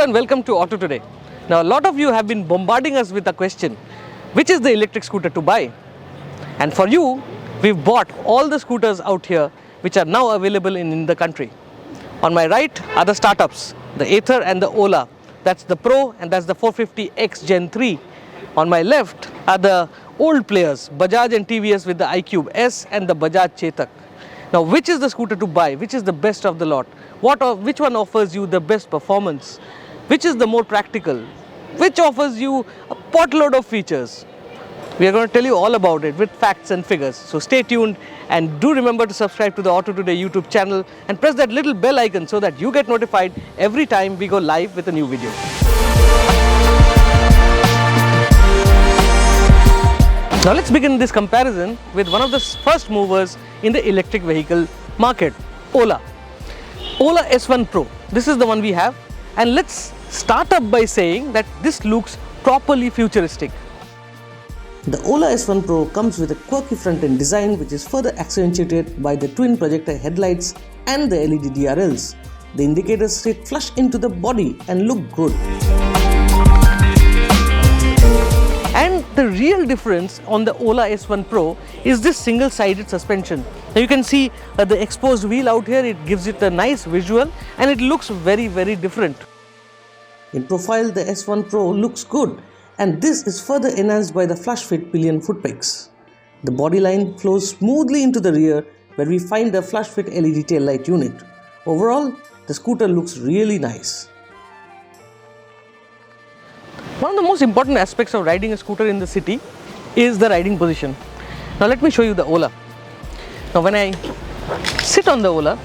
and welcome to Auto Today. Now a lot of you have been bombarding us with a question, which is the electric scooter to buy? And for you, we've bought all the scooters out here which are now available in the country. On my right are the startups, the Ather and the Ola. That's the Pro and that's the 450X Gen 3. On my left are the old players, Bajaj and TVS with the iQube S and the Bajaj Chetak. Now which is the scooter to buy? Which is the best of the lot? Which one offers you the best performance? Which is the more practical? Which offers you a potload of features? We are going to tell you all about it with facts and figures. So stay tuned and do remember to subscribe to the Auto Today YouTube channel and press that little bell icon so that you get notified every time we go live with a new video. Now let's begin this comparison with one of the first movers in the electric vehicle market, Ola. Ola S1 Pro. This is the one we have, and let's start up by saying that this looks properly futuristic. The Ola S1 Pro comes with a quirky front-end design which is further accentuated by the twin projector headlights and the LED DRLs. The indicators sit flush into the body and look good. And the real difference on the Ola S1 Pro is this single-sided suspension. Now you can see the exposed wheel out here. It gives it a nice visual and it looks very different. In profile, the S1 Pro looks good, and this is further enhanced by the flush fit pillion foot pegs. The body line flows smoothly into the rear where we find the flush fit LED tail light unit. Overall, the scooter looks really nice. One of the most important aspects of riding a scooter in the city is the riding position. Now let me show you the Ola. Now when I sit on the Ola,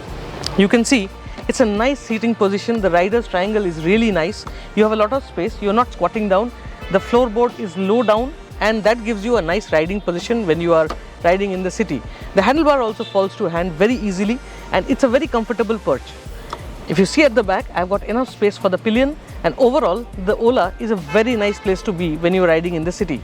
you can see it's a nice seating position. The rider's triangle is really nice. You have a lot of space. You're not squatting down. The floorboard is low down and that gives you a nice riding position when you are riding in the city. The handlebar also falls to hand very easily and it's a very comfortable perch. If you see at the back, I've got enough space for the pillion, and overall the Ola is a very nice place to be when you're riding in the city.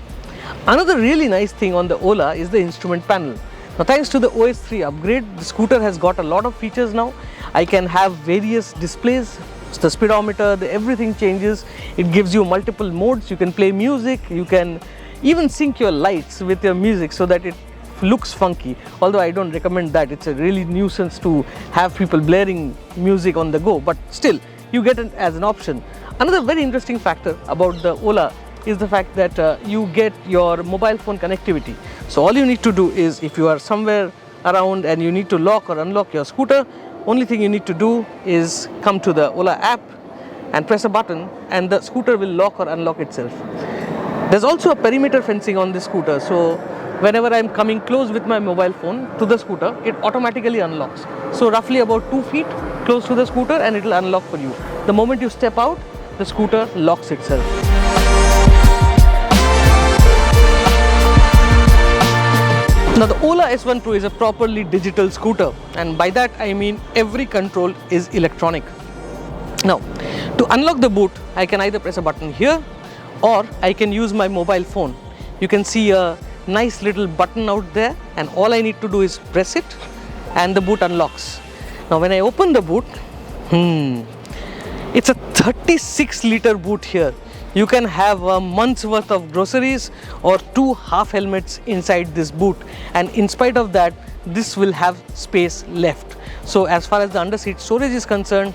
Another really nice thing on the Ola is the instrument panel. Now thanks to the OS 3 upgrade, the scooter has got a lot of features now. I can have various displays, the speedometer, everything changes. It gives you multiple modes. You can play music, you can even sync your lights with your music so that it looks funky, although I don't recommend that. It's a really nuisance to have people blaring music on the go, but still you get it as an option. Another very interesting factor about the Ola is the fact that you get your mobile phone connectivity. So all you need to do is, if you are somewhere around and you need to lock or unlock your scooter, only thing you need to do is come to the Ola app and press a button and the scooter will lock or unlock itself. There's also a perimeter fencing on this scooter, so whenever I'm coming close with my mobile phone to the scooter, it automatically unlocks. So roughly about 2 feet close to the scooter and it will unlock for you. The moment you step out, the scooter locks itself. Now the Ola S1 Pro is a properly digital scooter, and by that I mean every control is electronic. Now to unlock the boot, I can either press a button here or I can use my mobile phone. You can see a nice little button out there and all I need to do is press it and the boot unlocks. Now when I open the boot, it's a 36-liter boot here. You can have a month's worth of groceries or 2 half helmets inside this boot, and in spite of that, this will have space left. So as far as the underseat storage is concerned,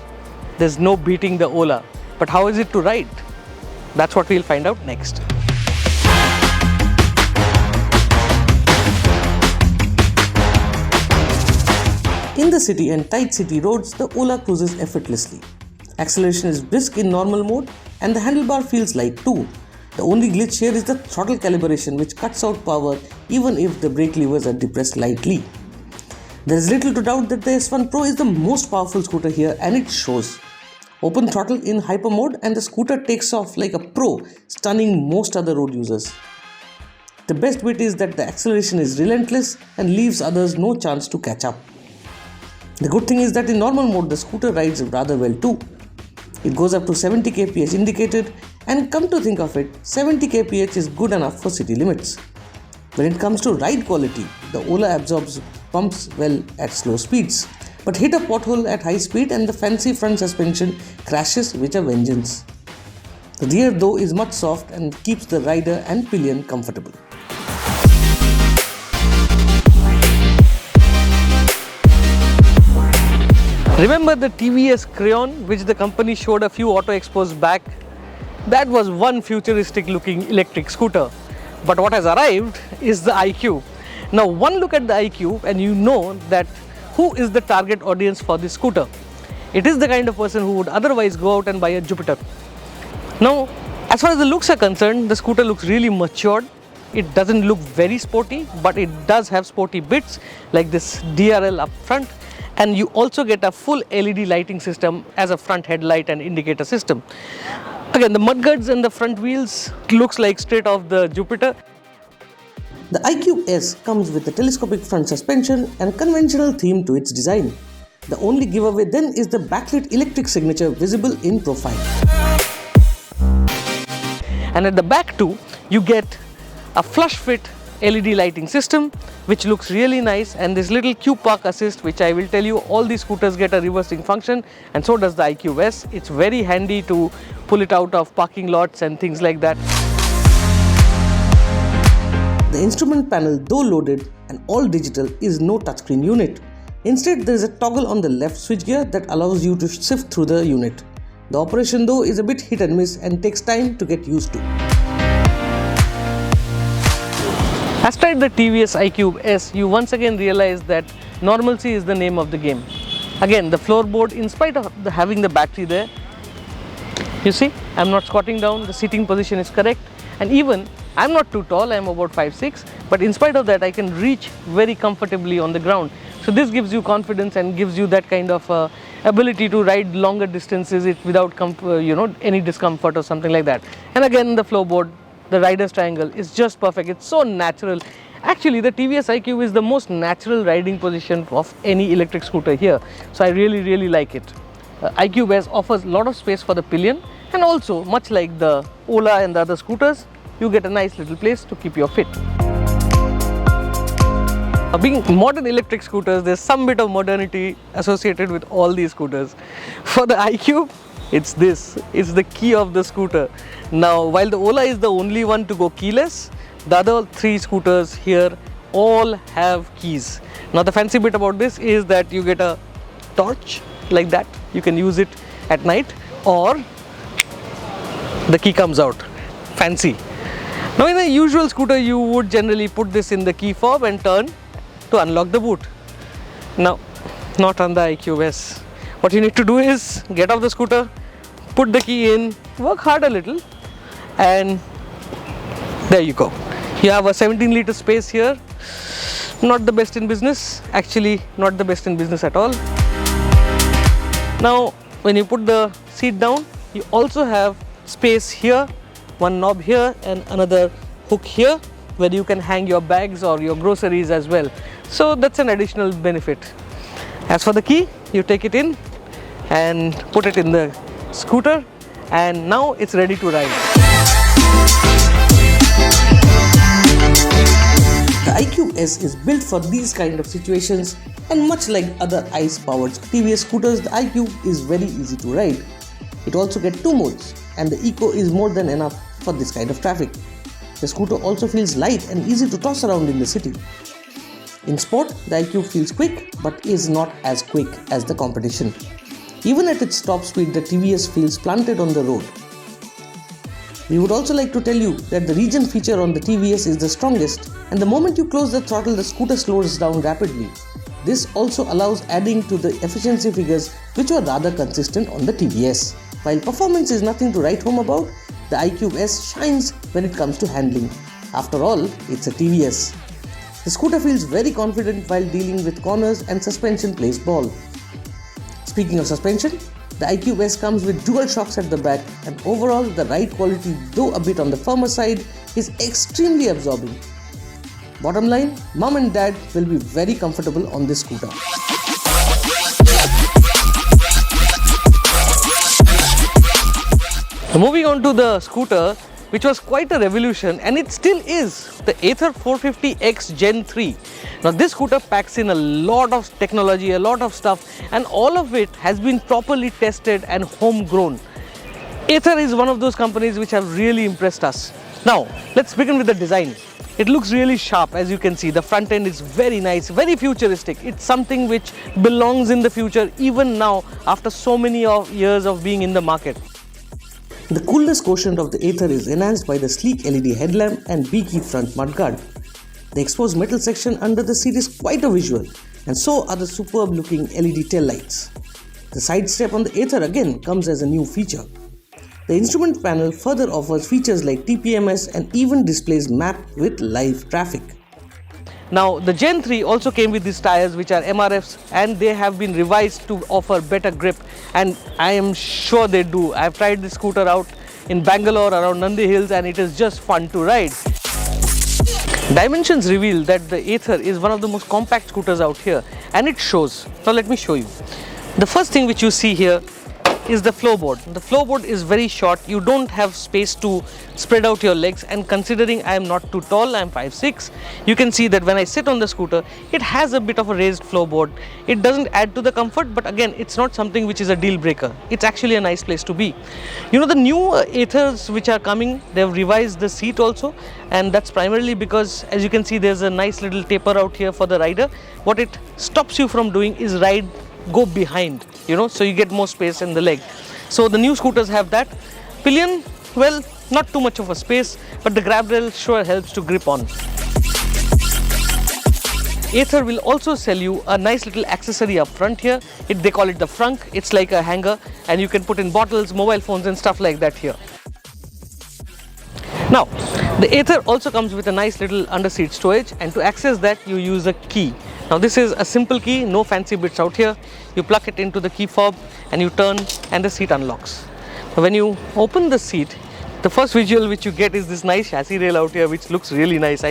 there's no beating the Ola. But how is it to ride? That's what we'll find out next. In the city and tight city roads, the Ola cruises effortlessly. Acceleration is brisk in normal mode and the handlebar feels light too. The only glitch here is the throttle calibration, which cuts out power even if the brake levers are depressed lightly. There is little to doubt that the S1 Pro is the most powerful scooter here, and it shows. Open throttle in hyper mode and the scooter takes off like a pro, stunning most other road users. The best bit is that the acceleration is relentless and leaves others no chance to catch up. The good thing is that in normal mode the scooter rides rather well too. It goes up to 70 kph indicated, and come to think of it, 70 kph is good enough for city limits. When it comes to ride quality, the Ola absorbs bumps well at slow speeds, but hit a pothole at high speed and the fancy front suspension crashes with a vengeance. The rear though is much soft and keeps the rider and pillion comfortable. Remember the TVS Crayon which the company showed a few auto expos back? That was one futuristic looking electric scooter. But what has arrived is the iQube. Now one look at the iQube and you know that who is the target audience for this scooter. It is the kind of person who would otherwise go out and buy a Jupiter. Now as far as the looks are concerned, the scooter looks really matured. It doesn't look very sporty, but it does have sporty bits like this DRL up front. And you also get a full LED lighting system as a front headlight and indicator system. Again, the mudguards and the front wheels looks like straight off the Jupiter. The iQube S comes with a telescopic front suspension and conventional theme to its design. The only giveaway then is the backlit electric signature visible in profile. And at the back too, you get a flush fit LED lighting system which looks really nice, and this little Q Park Assist, which I will tell you all these scooters get a reversing function, and so does the iQube S. It's very handy to pull it out of parking lots and things like that. The instrument panel, though loaded and all digital, is no touchscreen unit. Instead, there is a toggle on the left switchgear that allows you to sift through the unit. The operation though is a bit hit and miss and takes time to get used to. Astride the TVS iQube S, you once again realize that normalcy is the name of the game. Again, the floorboard, in spite of having the battery there, you see, I'm not squatting down, the seating position is correct, and even I'm not too tall, I'm about 5'6", but in spite of that I can reach very comfortably on the ground. So this gives you confidence and gives you that kind of ability to ride longer distances without any discomfort or something like that. And again, the floorboard, the rider's triangle is just perfect. It's so natural. Actually, the TVS iQube is the most natural riding position of any electric scooter here. So I really like it. iQube S offers a lot of space for the pillion, and also much like the Ola and the other scooters, you get a nice little place to keep your fit. Being modern electric scooters, there's some bit of modernity associated with all these scooters. For the iQube, it's this, it's the key of the scooter. Now, while the Ola is the only one to go keyless, the other three scooters here all have keys. Now, the fancy bit about this is that you get a torch like that. You can use it at night, or the key comes out. Fancy. Now, in a usual scooter, you would generally put this in the key fob and turn to unlock the boot. Now, not on the iQube S. What you need to do is get off the scooter, put the key in, work hard a little, and there you go. You have a 17-liter space here. Not the best in business, actually not the best in business at all. Now when you put the seat down, you also have space here, one knob here and another hook here where you can hang your bags or your groceries as well. So that's an additional benefit. As for the key, you take it in and put it in the scooter, and now it's ready to ride. The iQube S is built for these kind of situations, and much like other ICE-powered TVS scooters, the iQube is very easy to ride. It also gets 2 modes, and the Eco is more than enough for this kind of traffic. The scooter also feels light and easy to toss around in the city. In sport, the iQube feels quick, but is not as quick as the competition. Even at its top speed, the TVS feels planted on the road. We would also like to tell you that the regen feature on the TVS is the strongest, and the moment you close the throttle, the scooter slows down rapidly. This also allows adding to the efficiency figures, which were rather consistent on the TVS. While performance is nothing to write home about, the iQube S shines when it comes to handling. After all, it's a TVS. The scooter feels very confident while dealing with corners, and suspension plays ball. Speaking of suspension, the iQube S comes with dual shocks at the back, and overall the ride quality, though a bit on the firmer side, is extremely absorbing. Bottom line, mom and dad will be very comfortable on this scooter. Moving on to the scooter, which was quite a revolution, and it still is, the Ather 450X Gen 3. Now this scooter packs in a lot of technology, a lot of stuff, and all of it has been properly tested and homegrown. Ather is one of those companies which have really impressed us. Now, let's begin with the design. It looks really sharp, as you can see. The front end is very nice, very futuristic. It's something which belongs in the future even now after so many years of being in the market. The coolness quotient of the Ather is enhanced by the sleek LED headlamp and beaky front mudguard. The exposed metal section under the seat is quite a visual, and so are the superb looking LED tail lights. The side step on the Ather again comes as a new feature. The instrument panel further offers features like TPMS and even displays map with live traffic. Now, the Gen 3 also came with these tires which are MRFs, and they have been revised to offer better grip, and I am sure they do. I have tried this scooter out in Bangalore around Nandi Hills, and it is just fun to ride. Dimensions reveal that the Ather is one of the most compact scooters out here, and it shows. Now let me show you. The first thing which you see here is the floorboard. The floorboard is very short. You don't have space to spread out your legs, and considering I am not too tall, I am 5'6", you can see that when I sit on the scooter, it has a bit of a raised floorboard. It doesn't add to the comfort, but again, it's not something which is a deal breaker. It's actually a nice place to be. You know, the new Athers which are coming, they have revised the seat also, and that's primarily because, as you can see, there's a nice little taper out here for the rider. What it stops you from doing is go behind, you know, so you get more space in the leg. So the new scooters have that. Pillion, well, not too much of a space, but the grab rail sure helps to grip on. Ather will also sell you a nice little accessory up front here. They call it the frunk. It's like a hanger, and you can put in bottles, mobile phones and stuff like that here. Now, the Ather also comes with a nice little under-seat storage, and to access that you use a key. Now this is a simple key, no fancy bits out here. You plug it into the key fob and you turn, and the seat unlocks. Now when you open the seat, the first visual which you get is this nice chassis rail out here, which looks really nice.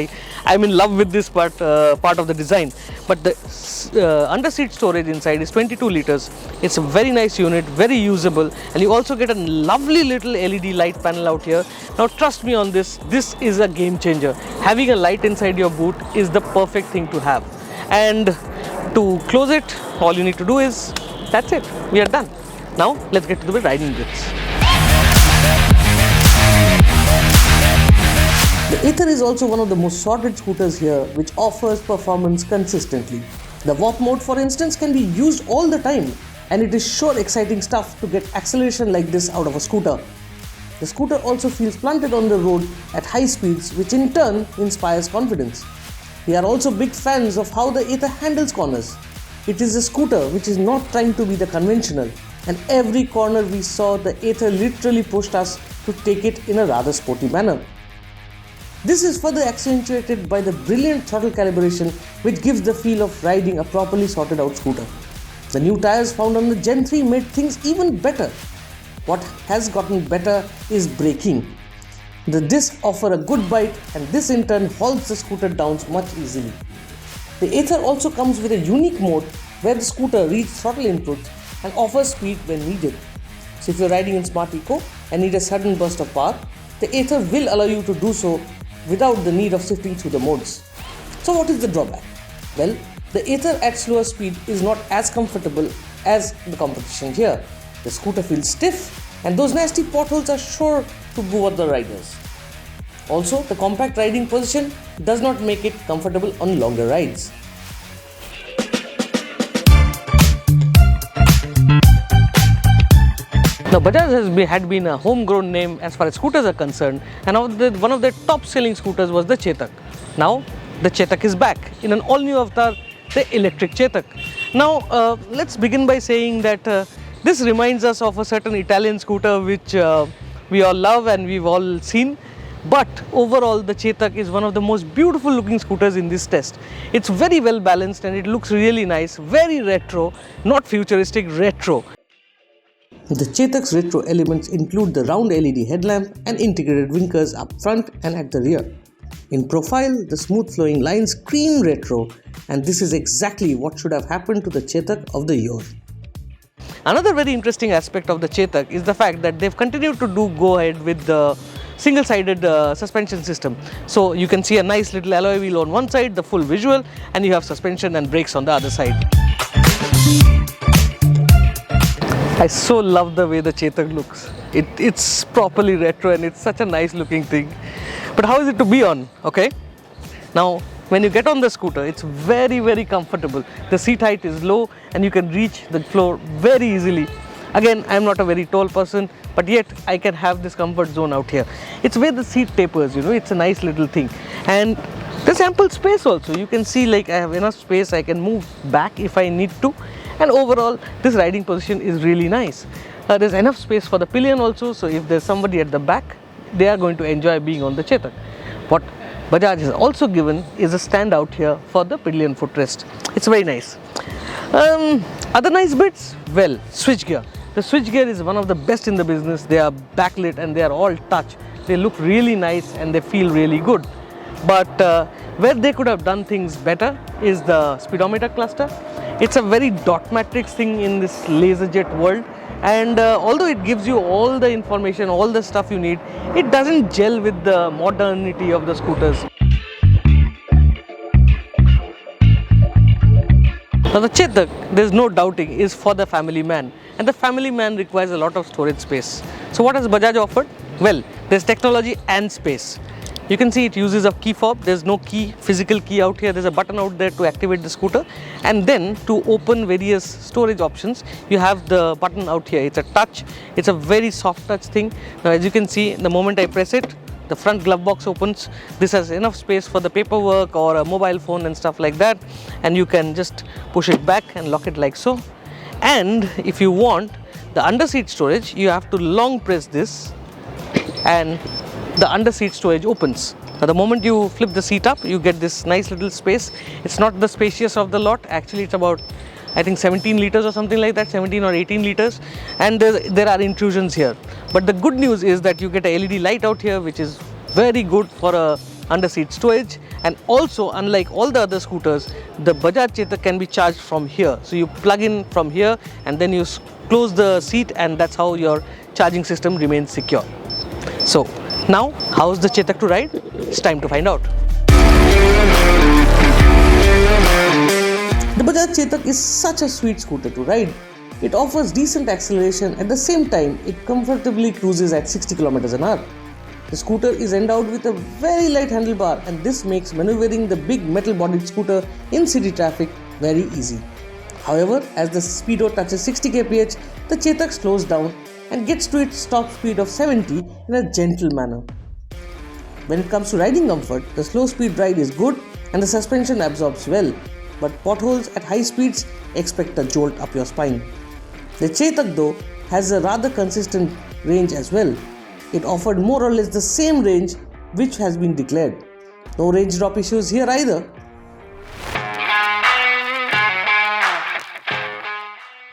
I'm in love with this part of the design. But the under-seat storage inside is 22 liters. It's a very nice unit, very usable, and you also get a lovely little LED light panel out here. Now trust me on this is a game changer. Having a light inside your boot is the perfect thing to have. And to close it, all you need to do is, that's it, we are done. Now let's get to the riding bits. The Ather is also one of the most sorted scooters here, which offers performance consistently. The warp mode, for instance, can be used all the time, and it is sure exciting stuff to get acceleration like this out of a scooter. The scooter also feels planted on the road at high speeds, which in turn inspires confidence. We are also big fans of how the Ather handles corners. It is a scooter which is not trying to be the conventional, and every corner we saw, the Ather literally pushed us to take it in a rather sporty manner. This is further accentuated by the brilliant throttle calibration, which gives the feel of riding a properly sorted out scooter. The new tires found on the Gen 3 made things even better. What has gotten better is braking. The discs offer a good bite, and this in turn hauls the scooter down much easily. The Ather also comes with a unique mode where the scooter reads throttle input and offers speed when needed. So if you're riding in Smart Eco and need a sudden burst of power, the Ather will allow you to do so without the need of shifting through the modes. So what is the drawback? Well, the Ather at slower speed is not as comfortable as the competition here. The scooter feels stiff, and those nasty potholes are sure to bother the riders. Also, the compact riding position does not make it comfortable on longer rides. Now, Bajaj had been a homegrown name as far as scooters are concerned, and one of their top selling scooters was the Chetak. Now, the Chetak is back in an all-new avatar, the electric Chetak. Now, let's begin by saying that this reminds us of a certain Italian scooter which we all love and we've all seen. But overall, the Chetak is one of the most beautiful looking scooters in this test. It's very well balanced and it looks really nice, very retro, not futuristic, retro. The Chetak's retro elements include the round LED headlamp and integrated winkers up front and at the rear. In profile, the smooth flowing lines scream retro, and this is exactly what should have happened to the Chetak of the year. Another very interesting aspect of the Chetak is the fact that they've continued to go ahead with the single-sided suspension system. So you can see a nice little alloy wheel on one side, the full visual, and you have suspension and brakes on the other side. I so love the way the Chetak looks. It's properly retro and it's such a nice looking thing. But how is it to be on? Okay. Now, when you get on the scooter, it's very comfortable. The seat height is low and you can reach the floor very easily. Again, I'm not a very tall person, but yet I can have this comfort zone out here. It's where the seat tapers, you know, it's a nice little thing. And there's ample space also. You can see like I have enough space, I can move back if I need to. And overall, this riding position is really nice. There's enough space for the pillion also, so if there's somebody at the back, they are going to enjoy being on the Chetak. What Bajaj has also given is a stand out here for the pillion footrest. It's very nice. Other nice bits? Well, switchgear. The switchgear is one of the best in the business. They are backlit and they are all touch. They look really nice and they feel really good. But where they could have done things better is the speedometer cluster. It's a very dot matrix thing in this laserjet world. And although it gives you all the information, all the stuff you need, it doesn't gel with the modernity of the scooters. Now the Chetak, there's no doubting, is for the family man, and the family man requires a lot of storage space. So what has Bajaj offered? Well, there's technology and space. You can see it uses a key fob. There's no key, physical key out here. There's a button out there to activate the scooter, and then to open various storage options, you have the button out here. It's a touch. It's a very soft touch thing. Now as you can see, the moment I press it, the front glove box opens. This has enough space for the paperwork or a mobile phone and stuff like that, and you can just push it back and lock it like so. And if you want the under seat storage, you have to long press this and the under seat storage opens. Now the moment you flip the seat up, you get this nice little space. It's not the spacious of the lot. Actually, it's about, I think, 17 liters or something like that, 17 or 18 liters. And there are intrusions here. But the good news is that you get a LED light out here, which is very good for a under seat storage. And also, unlike all the other scooters, the Bajaj Chetak can be charged from here. So you plug in from here and then you close the seat, and that's how your charging system remains secure. So now, how's the Chetak to ride? It's time to find out. The Bajaj Chetak is such a sweet scooter to ride. It offers decent acceleration. At the same time, it comfortably cruises at 60 km an hour. The scooter is endowed with a very light handlebar, and this makes maneuvering the big metal-bodied scooter in city traffic very easy. However, as the speedo touches 60 kph, the Chetak slows down and gets to its top speed of 70 in a gentle manner. When it comes to riding comfort, the slow speed ride is good and the suspension absorbs well, but potholes at high speeds expect a jolt up your spine. The Chetak though has a rather consistent range as well. It offered more or less the same range which has been declared. No range drop issues here either.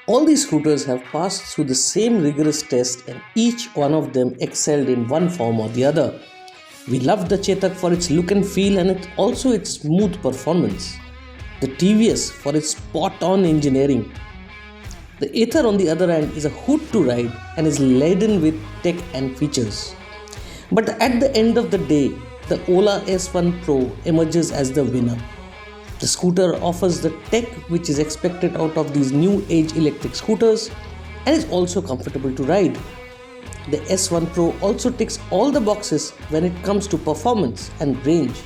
All these scooters have passed through the same rigorous test, and each one of them excelled in one form or the other. We loved the Chetak for its look and feel, and also its smooth performance. The TVS for its spot-on engineering. The Ather on the other hand is a hoot to ride and is laden with tech and features. But at the end of the day, the Ola S1 Pro emerges as the winner. The scooter offers the tech which is expected out of these new age electric scooters and is also comfortable to ride. The S1 Pro also ticks all the boxes when it comes to performance and range.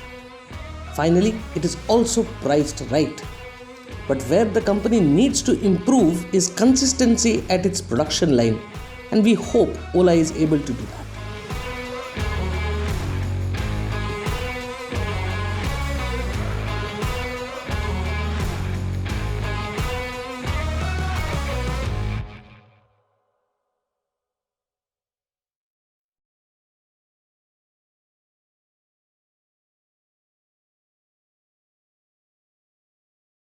Finally, it is also priced right. But where the company needs to improve is consistency at its production line, and we hope Ola is able to do that.